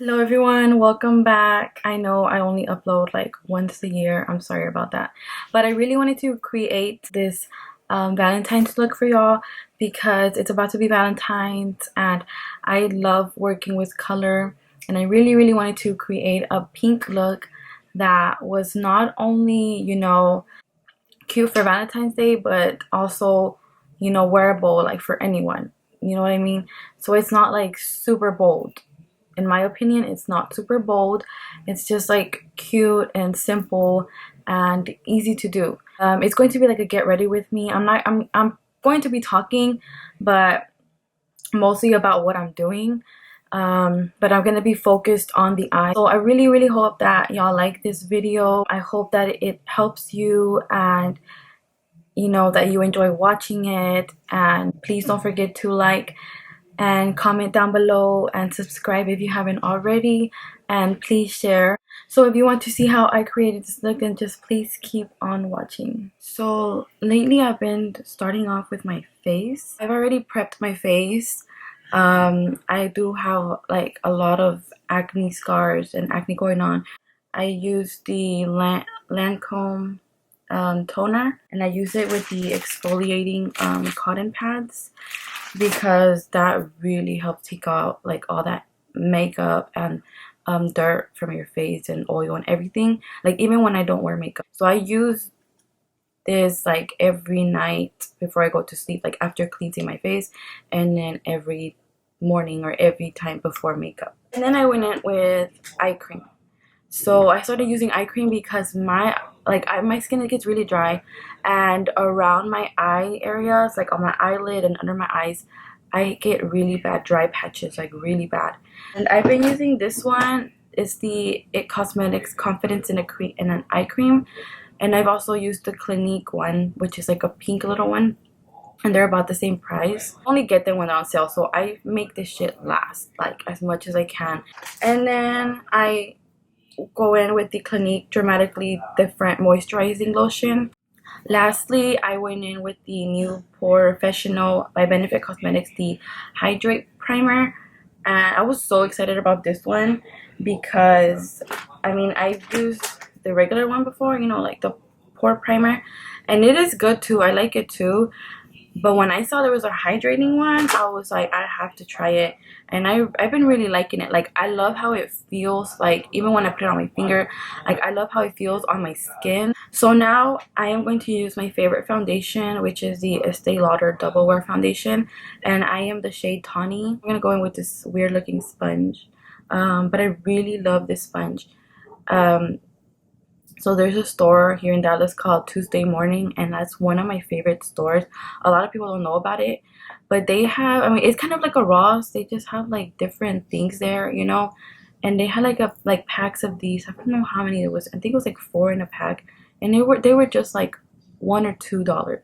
Hello everyone, welcome back. I know I only upload like once a year. I'm sorry about that. But I really wanted to create this Valentine's look for y'all because it's about to be Valentine's and I love working with color, and I really wanted to create a pink look that was not only, cute for Valentine's Day, but also, wearable like for anyone. You know what I mean? So it's not like super bold. In my opinion, it's not super bold. It's just like cute and simple and easy to do. It's going to be like a get ready with me. I'm going to be talking, but mostly about what I'm doing. But I'm gonna be focused on the eye. So I really hope that y'all like this video. I hope that it helps you, and that you enjoy watching it. And please don't forget to like and comment down below and subscribe if you haven't already, and please share. So if you want to see how I created this look, then just please keep on watching. So lately I've been starting off with my face. I've already prepped my face. I do have like a lot of acne scars and acne going on. I use the Lancome toner, and I use it with the exfoliating cotton pads, because that really helps take out like all that makeup and dirt from your face and oil and everything, like even when I don't wear makeup. So I use this like every night before I go to sleep, like after cleansing my face, and then every morning or every time before makeup. And then I went in with eye cream. So I started using eye cream because my skin gets really dry, and around my eye areas, like on my eyelid and under my eyes, I get really bad dry patches, like really bad. And I've been using this one. It's the It Cosmetics Confidence in an eye cream, and I've also used the Clinique one, which is like a pink little one, and they're about the same price. I only get them when they're on sale, so I make this shit last like as much as I can. And then I go in with the Clinique Dramatically Different Moisturizing Lotion. Lastly, I went in with the new Professional by Benefit Cosmetics, the Hydrate Primer. And I was so excited about this one because, I mean, I've used the regular one before, like the pore primer. And it is good too. I like it too. But when I saw there was a hydrating one, I was like, I have to try it. And I've been really liking it. Like, I love how it feels, like even when I put it on my finger, like I love how it feels on my skin. So now I am going to use my favorite foundation, which is the Estee Lauder Double Wear Foundation, and I am the shade Tawny. I'm gonna go in with this weird looking sponge, but I really love this sponge. So there's a store here in Dallas called Tuesday Morning, and that's one of my favorite stores. A lot of people don't know about it, but they have, I mean, it's kind of like a Ross. They just have like different things there, and they had like packs of these. I don't know how many it was. I think it was like 4 in a pack, and they were just like $1 or $2,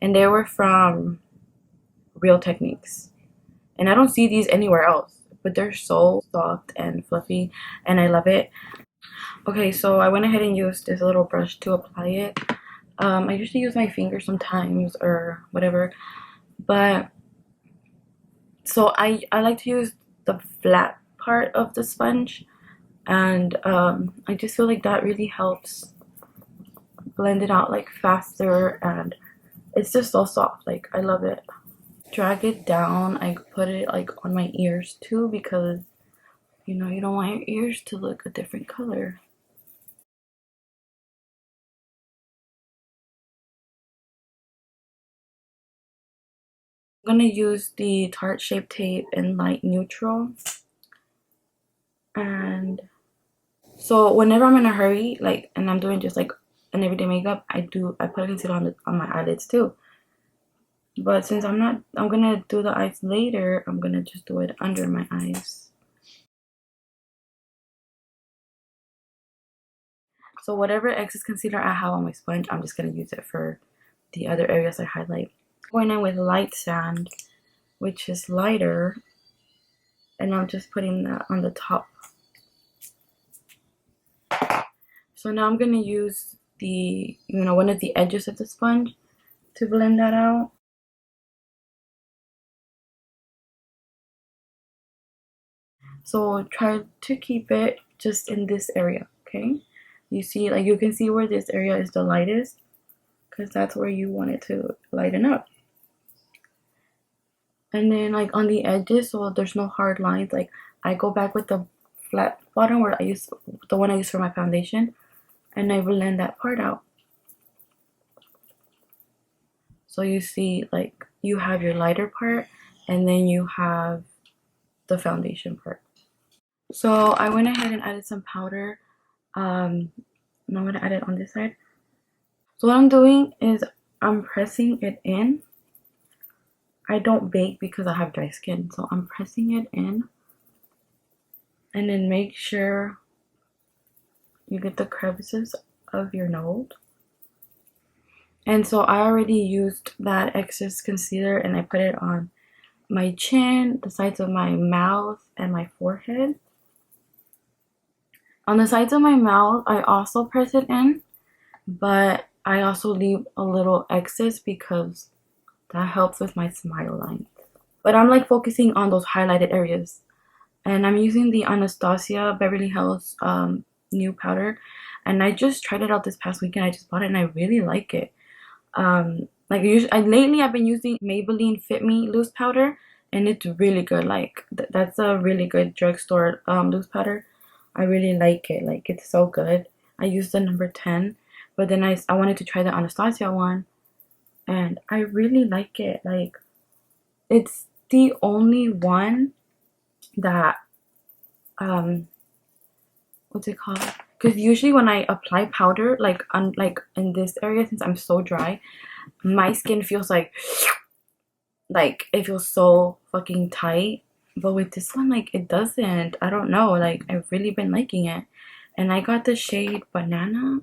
and they were from Real Techniques. And I don't see these anywhere else, but they're so soft and fluffy, and I love it. Okay, so I went ahead and used this little brush to apply it. I usually use my finger sometimes or whatever, but so I like to use the flat part of the sponge, and I just feel like that really helps blend it out like faster, and it's just so soft. Like, I love it. Drag it down. I put it like on my ears too, because you don't want your ears to look a different color. I'm gonna use the Tarte Shape Tape in light neutral. And so whenever I'm in a hurry, like, and I'm doing just like an everyday makeup, I put a concealer on my eyelids too. But since I'm gonna do the eyes later, I'm gonna just do it under my eyes. So whatever excess concealer I have on my sponge, I'm just gonna use it for the other areas I highlight. Going in with Light Sand, which is lighter, and I'm just putting that on the top. So now I'm gonna use the, one of the edges of the sponge to blend that out. So try to keep it just in this area, okay? You see, like you can see where this area is the lightest because that's where you want it to lighten up. And then like on the edges, so there's no hard lines, like I go back with the flat bottom where I use the one I use for my foundation, and I blend that part out. So you see, like you have your lighter part and then you have the foundation part. So I went ahead and added some powder. And I'm gonna add it on this side. So what I'm doing is I'm pressing it in. I don't bake because I have dry skin, so I'm pressing it in. And then make sure you get the crevices of your nose. And so I already used that excess concealer and I put it on my chin, the sides of my mouth, and my forehead. On the sides of my mouth, I also press it in, but I also leave a little excess because that helps with my smile line. But I'm like focusing on those highlighted areas. And I'm using the Anastasia Beverly Hills new powder. And I just tried it out this past weekend. I just bought it and I really like it. Like lately I've been using Maybelline Fit Me loose powder. And it's really good. Like that's a really good drugstore loose powder. I really like it. Like it's so good. I used the number 10. But then I wanted to try the Anastasia one. And I really like it. Like it's the only one that what's it called, because usually when I apply powder like in this area, since I'm so dry, my skin feels like it feels so fucking tight. But with this one, like it doesn't. I don't know, like I've really been liking it. And I got the shade Banana.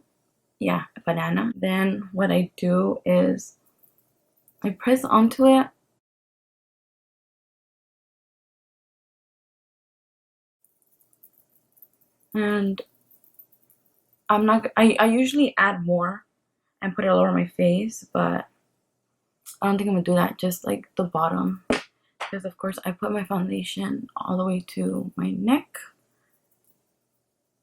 Yeah, Banana. Then what I do is I press onto it. And I usually add more and put it all over my face, but I don't think I'm gonna do that, just like the bottom, because of course I put my foundation all the way to my neck.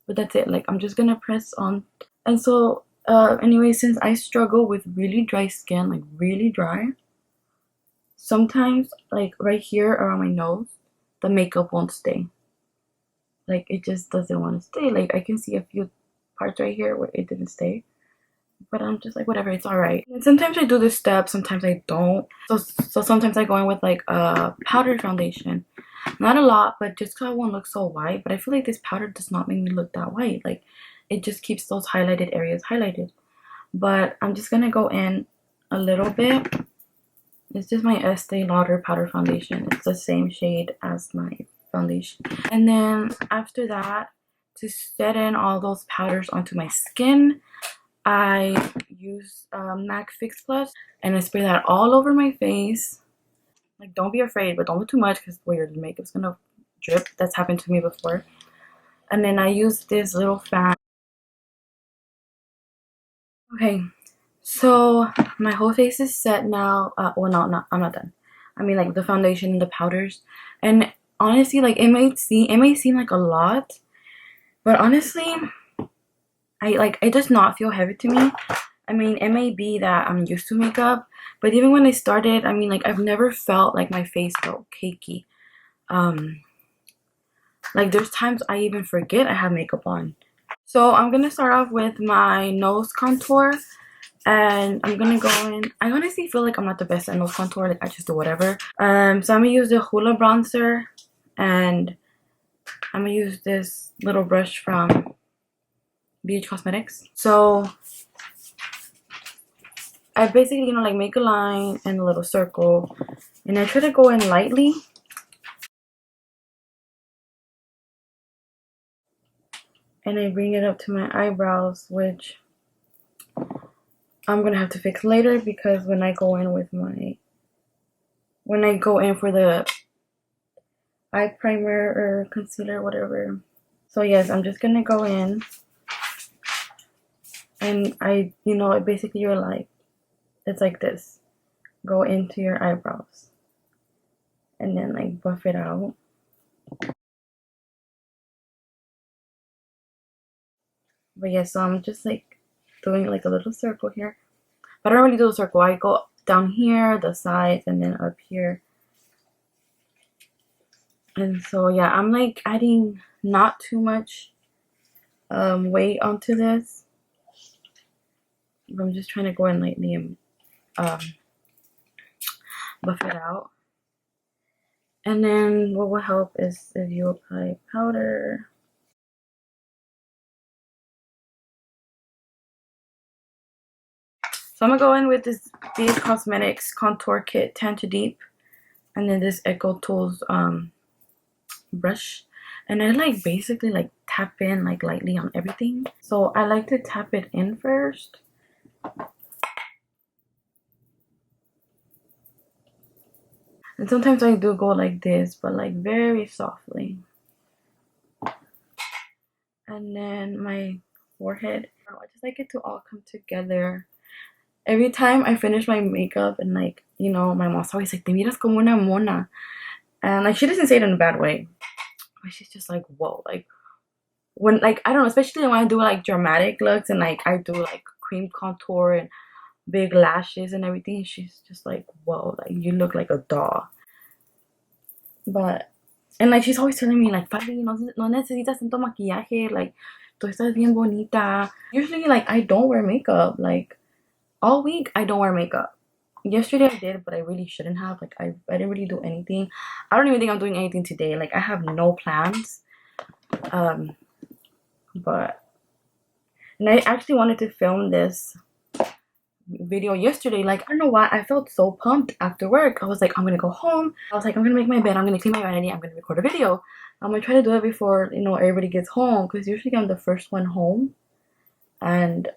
But that's it. Like I'm just gonna press on. And so anyway, since I struggle with really dry skin, like really dry, sometimes like right here around my nose the makeup won't stay. Like it just doesn't want to stay. Like I can see a few parts right here where it didn't stay, but I'm just like, whatever, it's all right. And sometimes I do this step, sometimes I don't. So sometimes I go in with like a powder foundation, not a lot, but just so I won't look so white. But I feel like this powder does not make me look that white. Like it just keeps those highlighted areas highlighted. But I'm just gonna go in a little bit. It's just my Estee Lauder powder foundation. It's the same shade as my foundation. And then after that, to set in all those powders onto my skin, I use MAC Fix Plus and I spray that all over my face. Like don't be afraid, but don't do too much because your makeup's gonna drip. That's happened to me before. And then I use this little fan. Okay, so my whole face is set now. Well, no, I'm not done. I mean, like the foundation and the powders. And honestly, like it may seem like a lot, but honestly, it does not feel heavy to me. I mean, it may be that I'm used to makeup, but even when I started, I mean, like I've never felt like my face felt cakey. Like there's times I even forget I have makeup on. So I'm gonna start off with my nose contour. And I'm gonna go in. I honestly feel like I'm not the best at nose contour. Like I just do whatever. So I'm gonna use the Hoola bronzer, and I'm gonna use this little brush from BH Cosmetics. So I basically, like make a line and a little circle, and I try to go in lightly. And I bring it up to my eyebrows, which I'm gonna have to fix later because when I go in for the eye primer or concealer, whatever. So yes, I'm just gonna go in, and basically it's like this. Go into your eyebrows, and then like buff it out. But yeah, so I'm just like doing like a little circle here. But I don't really do the circle. I go down here, the sides, and then up here. And so yeah, I'm like adding not too much weight onto this. I'm just trying to go in lightly and buff it out. And then what will help is if you apply powder. So I'm gonna go in with this BH Cosmetics Contour Kit Tan to Deep, and then this Echo Tools brush. And I like basically like tap in like lightly on everything. So I like to tap it in first. And sometimes I do go like this, but like very softly. And then my forehead, I just like it to all come together. Every time I finish my makeup, and like, you know, my mom's always like, te miras como una mona. And like, she doesn't say it in a bad way, but she's just like, whoa, like when, like, I don't know, especially when I do like dramatic looks and like I do like cream contour and big lashes and everything, she's just like, whoa, like you look like a doll. But and like she's always telling me like, Fabi, no necesitas tanto maquillaje, like tú estás bien bonita. Usually like I don't wear makeup, like all week I don't wear makeup. Yesterday I did, but I really shouldn't have. Like I didn't really do anything. I don't even think I'm doing anything today. Like I have no plans. But and I actually wanted to film this video yesterday. Like I don't know why I felt so pumped after work. I was like, I'm gonna go home. I was like, I'm gonna make my bed, I'm gonna clean my vanity, I'm gonna record a video. I'm gonna try to do it before, you know, everybody gets home, because usually I'm the first one home. And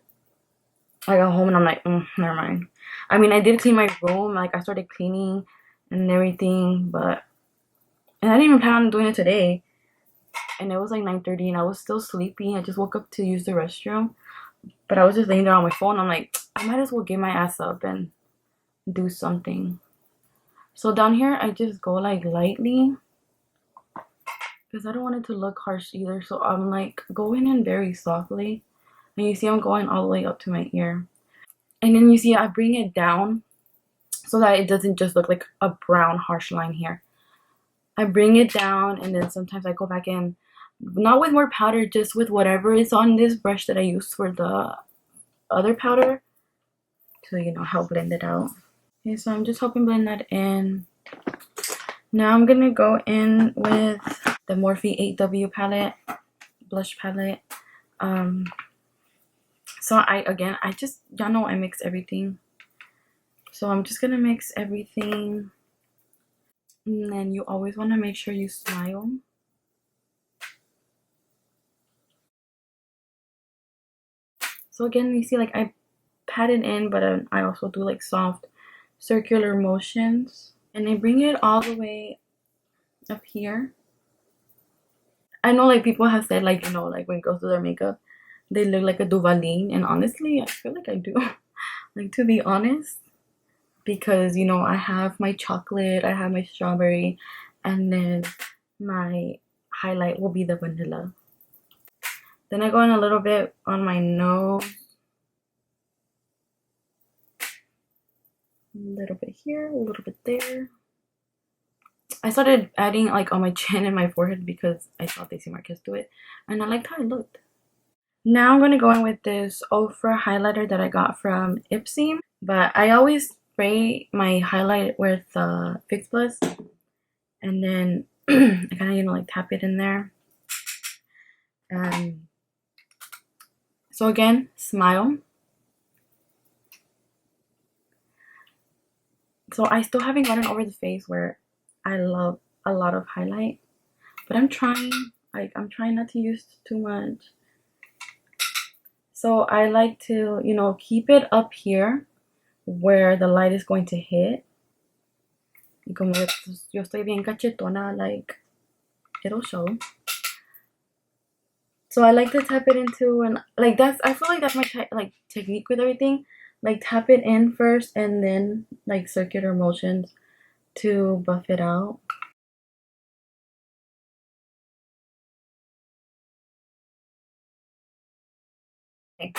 I got home and I'm like, never mind. I mean, I did clean my room, like I started cleaning and everything, but and I didn't even plan on doing it today. And it was like 9:30 and I was still sleepy. I just woke up to use the restroom, but I was just laying there on my phone. I'm like, I might as well get my ass up and do something. So down here I just go like lightly, because I don't want it to look harsh either. So I'm like going in very softly, and you see I'm going all the way up to my ear. And then you see I bring it down so that it doesn't just look like a brown harsh line here. I bring it down, and then sometimes I go back in, not with more powder, just with whatever is on this brush that I used for the other powder to, you know, help blend it out. Okay, so I'm just helping blend that in. Now I'm gonna go in with the Morphe 8W palette, blush palette. So I just, y'all know I mix everything. So I'm just gonna mix everything. And then you always want to make sure you smile. So again, you see like I pat it in, but I also do like soft circular motions. And I bring it all the way up here. I know like people have said like, you know, like when girls do their makeup, they look like a Duvaline. And honestly, I feel like I do. Like, to be honest. Because, you know, I have my chocolate, I have my strawberry, and then my highlight will be the vanilla. Then I go in a little bit on my nose. A little bit here, a little bit there. I started adding like on my chin and my forehead because I saw Daisy Marquez do it, and I liked how it looked. Now I'm going to go in with this Ofra highlighter that I got from Ipsy. But I always spray my highlight with Fix Plus, and then I kind of, you know, like tap it in there. So again, smile. So I still haven't gotten over the phase where I love a lot of highlight, but I'm trying not to use too much. So I like to, you know, keep it up here where the light is going to hit. Y como yo estoy bien cachetona, like it'll show. So I like to tap it into, and like I feel like that's my like technique with everything. Like tap it in first and then like circular motions to buff it out. Okay.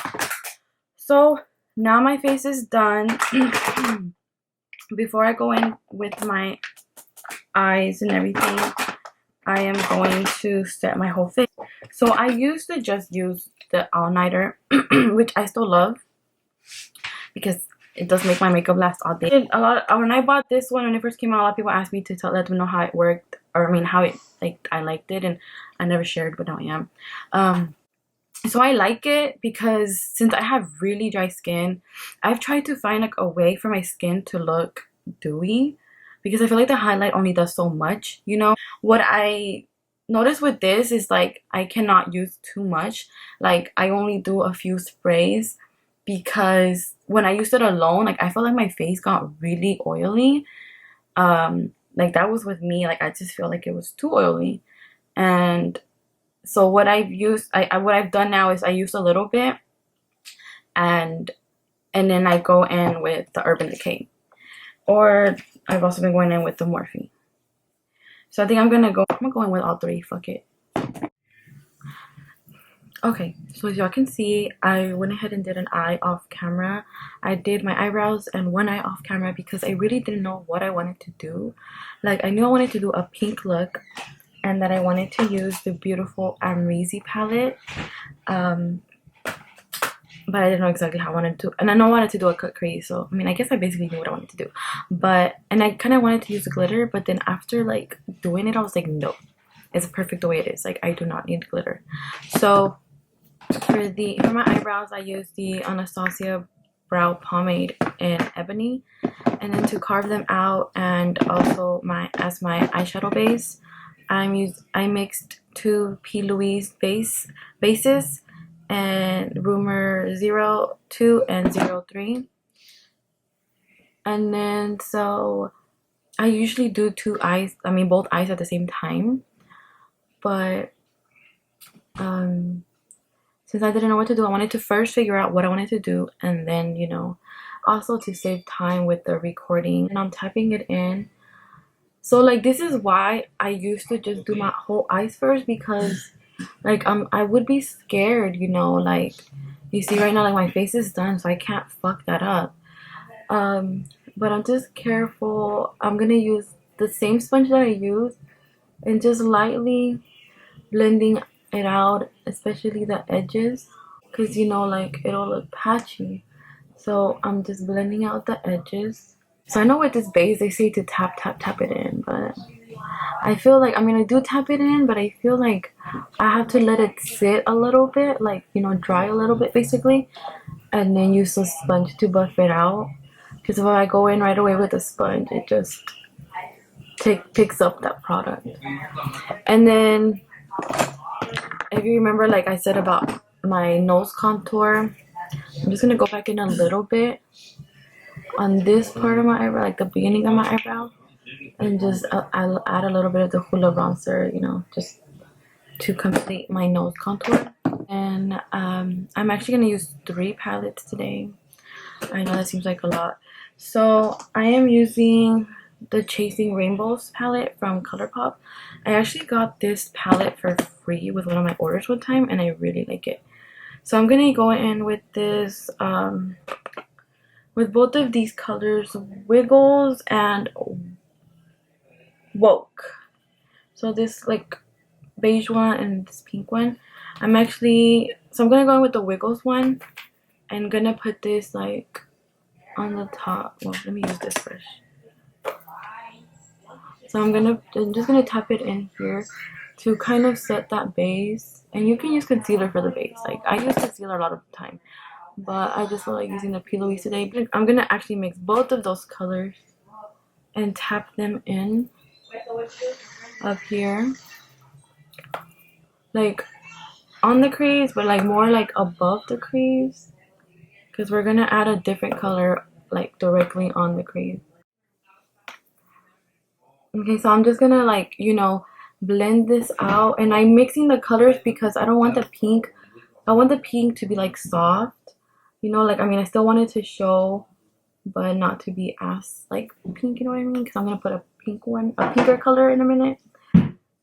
So now my face is done. Before I go in with my eyes and everything, I am going to set my whole face. So I used to just use the all-nighter, which I still love because it does make my makeup last all day. When I bought this one, when it first came out, a lot of people asked me to let them know how it worked, or I mean how it, like, I liked it, and I never shared, but now I am. So I like it because since I have really dry skin, I've tried to find like a way for my skin to look dewy, because I feel like the highlight only does so much, you know. What I noticed with this is like I cannot use too much. Like I only do a few sprays, because when I used it alone, like I felt like my face got really oily. Like that was with me, like I just feel like it was too oily. And so what I've used, what I've done now is I use a little bit, and then I go in with the Urban Decay, or I've also been going in with the Morphe. So I think I'm gonna go in with all three. Fuck it. Okay, so as y'all can see, I went ahead and did an eye off camera. I did my eyebrows and one eye off camera because I really didn't know what I wanted to do. Like I knew I wanted to do a pink look, and that I wanted to use the beautiful Amrezy palette. But I didn't know exactly how I wanted to, and I know I wanted to do a cut crease, so I mean I guess I basically knew what I wanted to do. And I kind of wanted to use the glitter, but then after like doing it I was like, no, it's perfect the way it is. Like I do not need glitter. So for my eyebrows I used the Anastasia brow pomade in Ebony, and then to carve them out and also as my eyeshadow base, I mixed two P. Louise bases, and Rumor 02 and 03. And then so I usually do both eyes at the same time, but since I didn't know what to do, I wanted to first figure out what I wanted to do, and then, you know, also to save time with the recording. And I'm typing it in. So like this is why I used to just do my whole eyes first, because like I would be scared, you know, like you see right now, like my face is done, so I can't fuck that up. But I'm just careful. I'm gonna use the same sponge that I used and just lightly blending it out, especially the edges, because you know, like it'll look patchy. So I'm just blending out the edges. So I know with this base they say to tap it in, but I feel like, I mean, I do tap it in, but I feel like I have to let it sit a little bit, like, you know, dry a little bit basically, and then use the sponge to buff it out. Because if I go in right away with the sponge, it just picks up that product. And then if you remember, like I said about my nose contour, I'm just gonna go back in a little bit on this part of my eyebrow, like the beginning of my eyebrow, and just I'll add a little bit of the Hoola bronzer, you know, just to complete my nose contour. And I'm actually gonna use 3 palettes today. I know that seems like a lot. So I am using the Chasing Rainbows palette from ColourPop. I actually got this palette for free with one of my orders one time, and I really like it. So I'm gonna go in with this, with both of these colors, Wiggles and Woke. So this like beige one and this pink one. I'm gonna go in with the Wiggles one, and gonna put this like on the top. Well, let me use this brush. So I'm just gonna tap it in here to kind of set that base. And you can use concealer for the base. Like I use concealer a lot of the time, but I just feel like using the P. Louise today. I'm gonna actually mix both of those colors and tap them in up here, like on the crease, but like more like above the crease, because we're gonna add a different color like directly on the crease. Okay, so I'm just gonna, like, you know, blend this out, and I'm mixing the colors because I don't want the pink. I want the pink to be like soft, you know, like, I mean, I still want it to show, but not to be as like pink, you know what I mean? Because I'm gonna put a pinker color in a minute.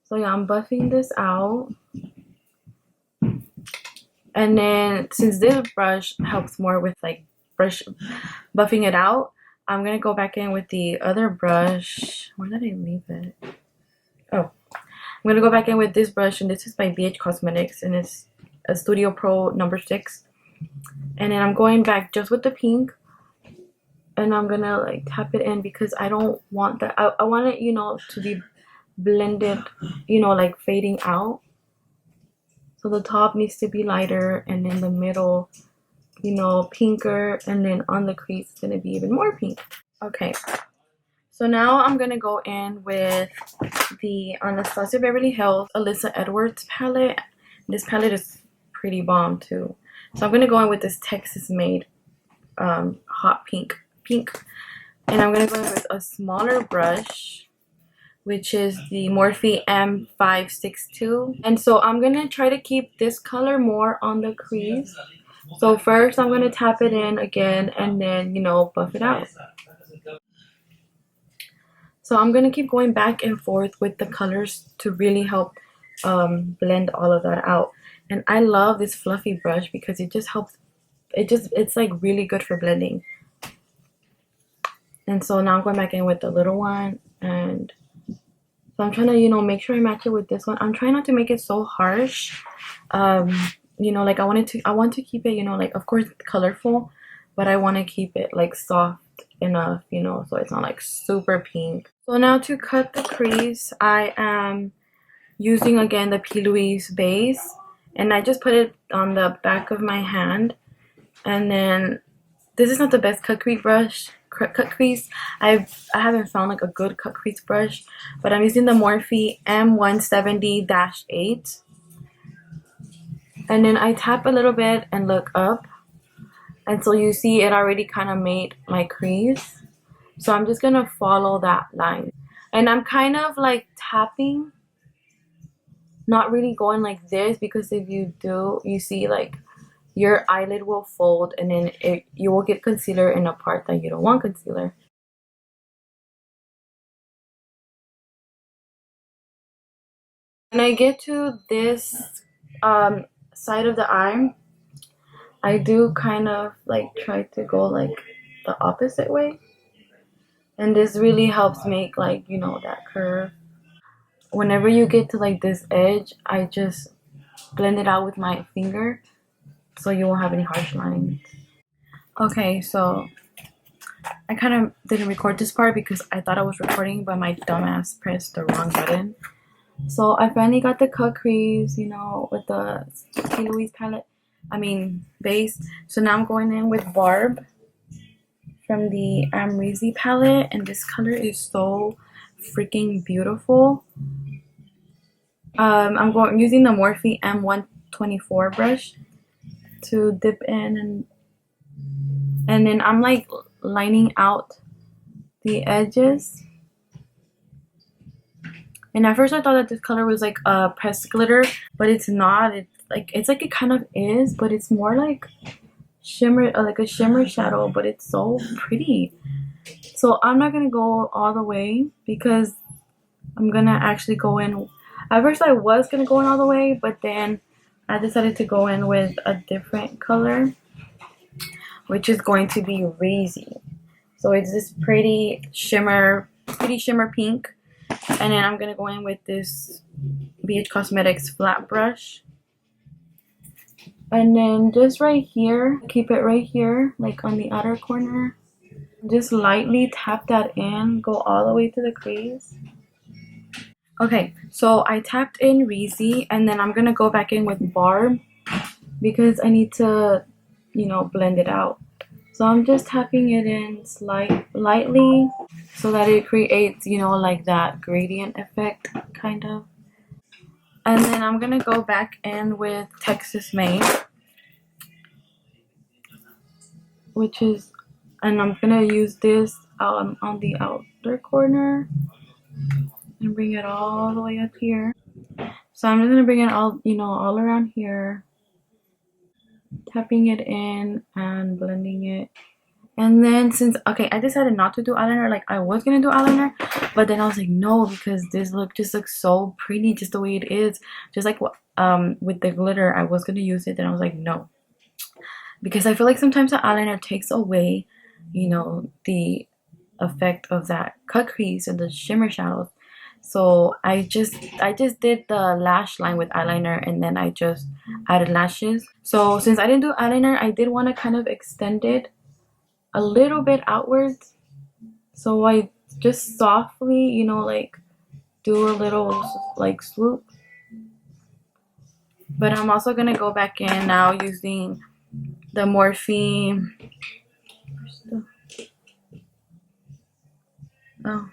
So yeah, I'm buffing this out. And then since this brush helps more with like brush buffing it out, I'm gonna go back in with the other brush. Where did I leave it? Oh, I'm gonna go back in with this brush, and this is by BH Cosmetics, and it's a Studio Pro number 6. And then I'm going back just with the pink, and I'm gonna like tap it in because I don't want that. I want it, you know, to be blended, you know, like fading out. So the top needs to be lighter, and then the middle, you know, pinker, and then on the crease it's gonna be even more pink. Okay, so now I'm gonna go in with the Anastasia Beverly Hills Alyssa Edwards palette. This palette is pretty bomb too. So I'm gonna go in with this Texas Made hot pink, and I'm gonna go in with a smaller brush, which is the Morphe M562. And so I'm gonna try to keep this color more on the crease. So first I'm gonna tap it in again, and then, you know, buff it out. So I'm gonna keep going back and forth with the colors to really help blend all of that out. And I love this fluffy brush because it just helps, it's like really good for blending. And so now I'm going back in with the little one, and so I'm trying to, you know, make sure I match it with this one. I'm trying not to make it so harsh. You know, like I want to keep it, you know, like of course colorful, but I want to keep it like soft enough, you know, so it's not like super pink. So now to cut the crease, I am using again the P. Louise base, and I just put it on the back of my hand. And then this is not the best cut crease brush. I haven't found like a good cut crease brush, but I'm using the Morphe M170-8. And then I tap a little bit and look up, and so you see it already kind of made my crease. So I'm just gonna follow that line, and I'm kind of like tapping, not really going like this, because if you do, you see like your eyelid will fold, and then you will get concealer in a part that you don't want concealer. When I get to this side of the eye, I do kind of like try to go like the opposite way, and this really helps make like, you know, that curve. Whenever you get to like this edge, I just blend it out with my finger so you won't have any harsh lines. Okay, so I kind of didn't record this part because I thought I was recording, but my dumbass pressed the wrong button. So I finally got the cut crease, you know, with the P. Louise palette. I mean, base. So now I'm going in with Barb from the Amrezy palette, and this color is so freaking beautiful. I'm using the Morphe M124 brush to dip in, and then I'm like lining out the edges. And at first I thought that this color was like a pressed glitter, but it's not. It's like it kind of is, but it's more like shimmer, like a shimmer shadow, but it's so pretty. So I'm not gonna go all the way because I'm gonna actually go in. At first I was gonna go in all the way, but then I decided to go in with a different color, which is going to be Razy. So it's this pretty shimmer pink. And then I'm gonna go in with this BH Cosmetics flat brush. And then just right here, keep it right here, like on the outer corner. Just lightly tap that in, go all the way to the crease. Okay, so I tapped in Reezy, and then I'm gonna go back in with Barb because I need to, you know, blend it out. So I'm just tapping it in lightly so that it creates, you know, like that gradient effect kind of. And then I'm gonna go back in with Texas Made, which is, and I'm gonna use this on the outer corner and bring it all the way up here. So I'm just gonna bring it all, you know, all around here, tapping it in and blending it. And then since, okay, I decided not to do eyeliner. Like, I was gonna do eyeliner, but then I was like, no, because this look just looks so pretty just the way it is. Just like what with the glitter, I was gonna use it, then I was like, no, because I feel like sometimes the eyeliner takes away, you know, the effect of that cut crease and the shimmer shadows. So I just did the lash line with eyeliner, and then I just added lashes. So since I didn't do eyeliner, I did want to kind of extend it a little bit outwards. So I just softly, you know, like do a little like swoop. But I'm also gonna go back in now using the Morphe. Oh,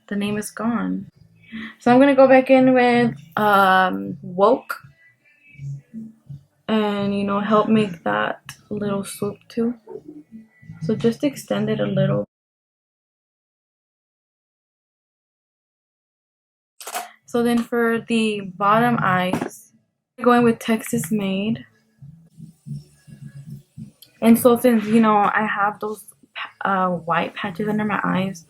the name is gone. So I'm gonna go back in with Woke, and you know, help make that little swoop too. So just extend it a little. So then for the bottom eyes, I'm going with Texas Made. And so since, you know, I have those white patches under my eyes,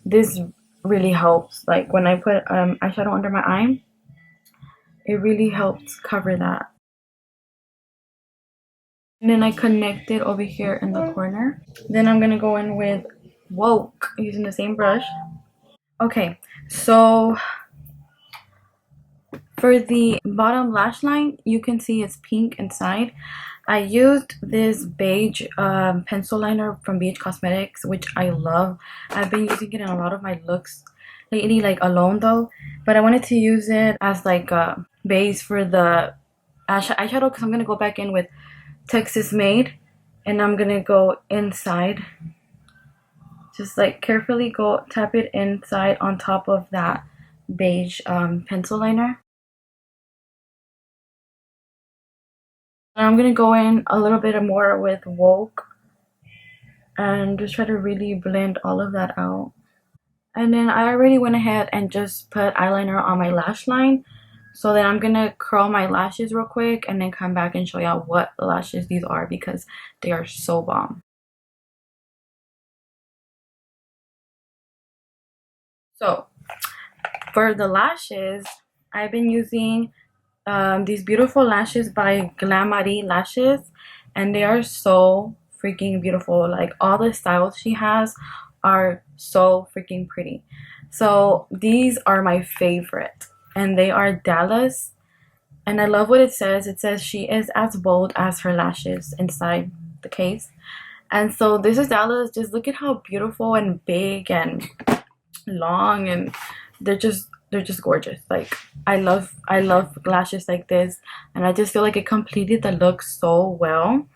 this really helps. Like when I put eyeshadow under my eye, it really helps cover that. And then I connect it over here in the corner. Then I'm gonna go in with Woke using the same brush. Okay, so for the bottom lash line, you can see it's pink inside. I used this beige pencil liner from BH Cosmetics, which I love. I've been using it in a lot of my looks lately, like alone though. But I wanted to use it as like a base for the eyeshadow, because I'm going to go back in with Texas Made. And I'm going to go inside. Just like carefully go tap it inside on top of that beige pencil liner. And I'm going to go in a little bit more with Woke and just try to really blend all of that out. And then I already went ahead and just put eyeliner on my lash line. So then I'm going to curl my lashes real quick and then come back and show y'all what lashes these are, because they are so bomb. So for the lashes, I've been using these beautiful lashes by Glamari Lashes, and they are so freaking beautiful. Like all the styles she has are so freaking pretty. So these are my favorite, and they are Dallas, and I love what it says. It says she is as bold as her lashes inside the case. And so this is Dallas. Just look at how beautiful and big and long, and they're just gorgeous. Like I love lashes like this, and I just feel like it completed the look so well.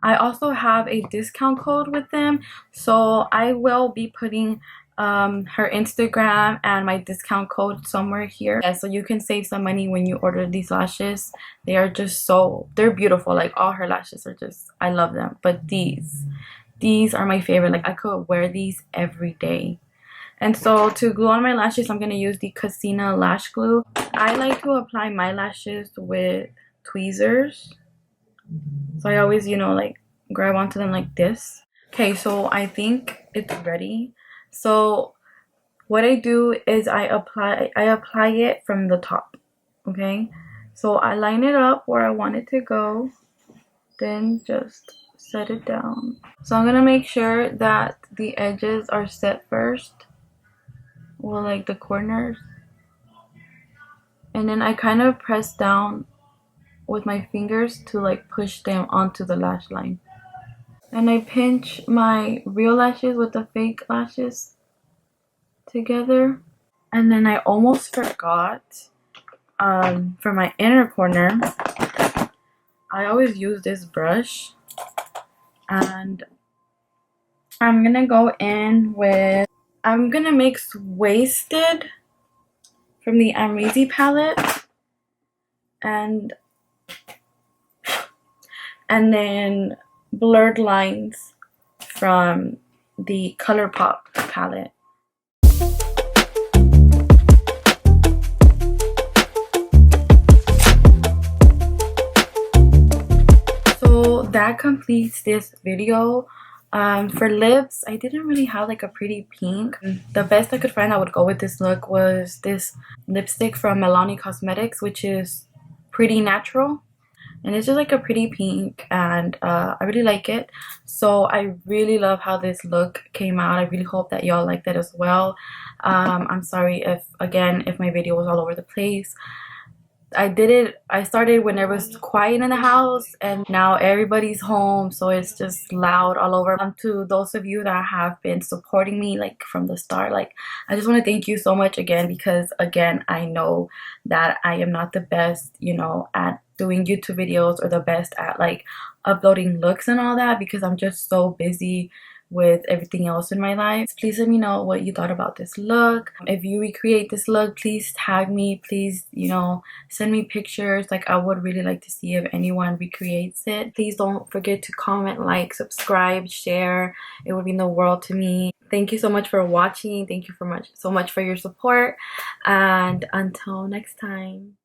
I also have a discount code with them, so I will be putting her Instagram and my discount code somewhere here, yeah, so you can save some money when you order these lashes. They are just they're beautiful. Like all her lashes are just, I love them. But these are my favorite. Like I could wear these every day. And so to glue on my lashes, I'm going to use the Casina Lash Glue. I like to apply my lashes with tweezers. So I always, you know, like grab onto them like this. Okay, so I think it's ready. So what I do is I apply it from the top. Okay? So I line it up where I want it to go. Then just set it down. So I'm going to make sure that the edges are set first. Well, like the corners, and then I kind of press down with my fingers to like push them onto the lash line, and I pinch my real lashes with the fake lashes together. And then I almost forgot, for my inner corner, I always use this brush, and I'm gonna go in with, I'm gonna mix Wasted from the Amrezy palette, and then Blurred Lines from the ColourPop palette. So that completes this video. For lips, I didn't really have like a pretty pink. The best I could find that would go with this look was this lipstick from Milani Cosmetics, which is pretty natural. And it's just like a pretty pink, and I really like it. So I really love how this look came out. I really hope that y'all like that as well. I'm sorry if, again, if my video was all over the place. I started when it was quiet in the house, and now everybody's home, so it's just loud all over. To those of you that have been supporting me like from the start, like, I just want to thank you so much again, because again, I know that I am not the best, you know, at doing YouTube videos, or the best at like uploading looks and all that, because I'm just so busy with everything else in my life. Please let me know what you thought about this look. If you recreate this look, please tag me. Please, you know, send me pictures. Like, I would really like to see if anyone recreates it. Please don't forget to comment, like, subscribe, share. It would mean the world to me. Thank you so much for watching. Thank you so much for your support, and until next time.